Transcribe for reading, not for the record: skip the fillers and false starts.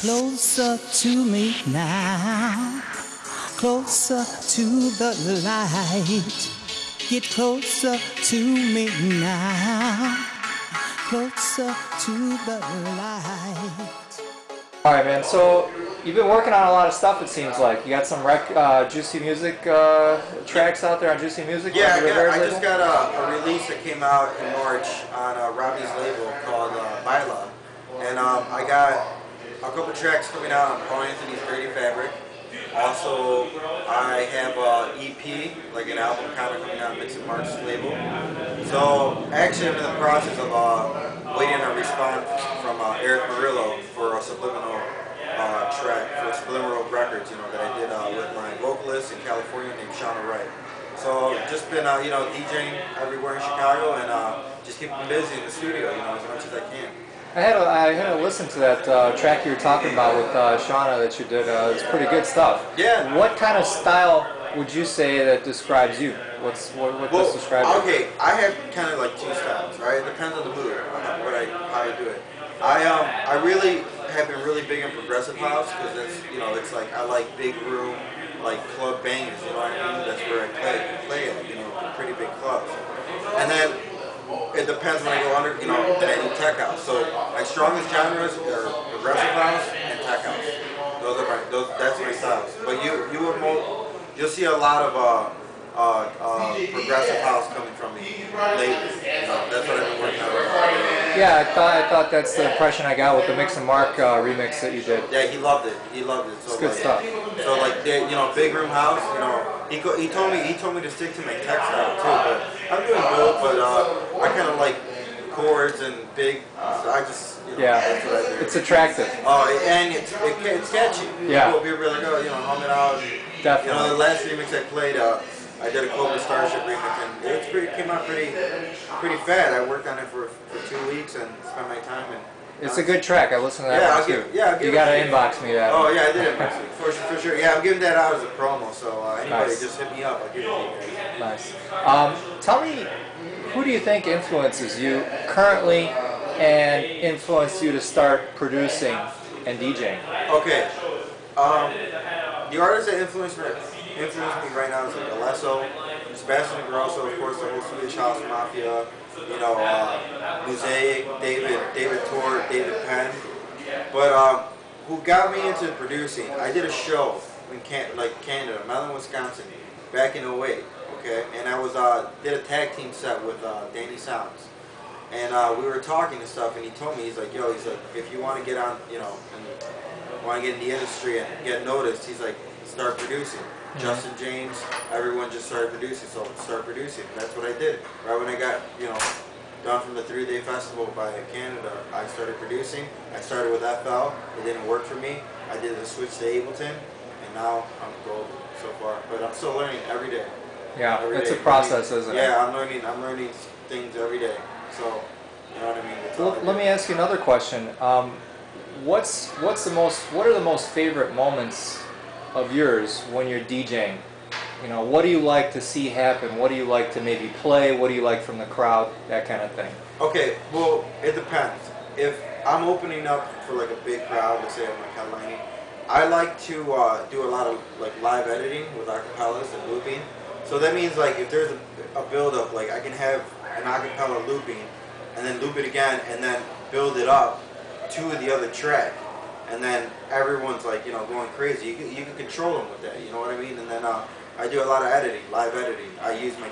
Closer to me now, closer to the light. Get closer to me now, closer to the light. All right, man. So you've been working on a lot of stuff. It seems like you got some Juicy Music tracks out there on Juicy Music. Yeah, I just got a release that came out in March on Robbie's label called Baila, and I got a couple tracks coming out on Paul Anthony's Dirty Fabric. Also, I have an EP, like an album kind of coming out on Mix and Mark's label. So actually, I'm in the process of waiting on a response from Eric Murillo for a Subliminal track for Subliminal Records, that I did with my vocalist in California named Shauna Wright. So just been DJing everywhere in Chicago and just keeping busy in the studio, as much as I can. I had to listen to that track you were talking about with Shauna that you did. It's pretty good stuff. Yeah. What kind of style would you say that describes you? What does describe you? Okay, I have kind of like two styles, right? It depends on the mood, how I do it. I really have been really big in progressive house because it's like I like big room, like club bangers, you know what I mean? That's where I play at, pretty big clubs. And then it depends when I go under, then I do tech house. So my strongest genres are progressive house and tech house. That's my styles. But you'll see a lot of progressive house coming from me lately. That's what I've been working on. Yeah, I thought that's the impression I got with the Mix and Mark remix that you did. Yeah, he loved it. He loved it. So it's good stuff. So like big room house. He told me to stick to my tech style too. But I'm doing both. But I kind of like chords and big. So I just that's what I do. It's attractive. Oh, and it's catchy. Yeah. People really go hum it out. Definitely. The last remix I played, I did a Cobra Starship remix, and it came out pretty fat. I worked on it for 2 weeks and spent my time. And it's a good track. I listened to that one too. You got to inbox me that. Oh yeah, I did inbox it for sure. Yeah, I'm giving that out as a promo. So anybody just hit me up. I'll give it to you guys. Nice. Tell me, who do you think influences you currently and influenced you to start producing and DJing? Okay. The artists that influence me right now is like Alesso, Sebastian Grosso, of course, the whole Swedish House Mafia, Mosaic, David Tort, David Penn. But who got me into producing? I did a show in Canada, Mellon, Wisconsin, back in '08. Okay, and I did a tag team set with Danny Sounds, and we were talking and stuff, and he told me, he's like, if you want to get on, and want to get in the industry and get noticed, he's like, start producing. Justin James, everyone just started producing, so start producing. That's what I did. Right when I got, done from the 3-day festival by Canada, I started producing. I started with FL. It didn't work for me. I did the switch to Ableton, and now I'm golden so far. But I'm still learning every day. Yeah, it's a process, isn't it? Yeah, I'm learning things every day. So, you know what I mean? Well, let me ask you another question. What are the most favorite moments of yours when you're DJing? What do you like to see happen? What do you like to maybe play? What do you like from the crowd? That kind of thing. Okay, well, it depends. If I'm opening up for like a big crowd, let's say I'm like headlining, I like to do a lot of like live editing with acapellas and looping. So that means like if there's a build-up, like I can have an acapella looping and then loop it again and then build it up to the other track. And then everyone's like, going crazy. You can control them with that, you know what I mean? And then I do a lot of editing, live editing. I use my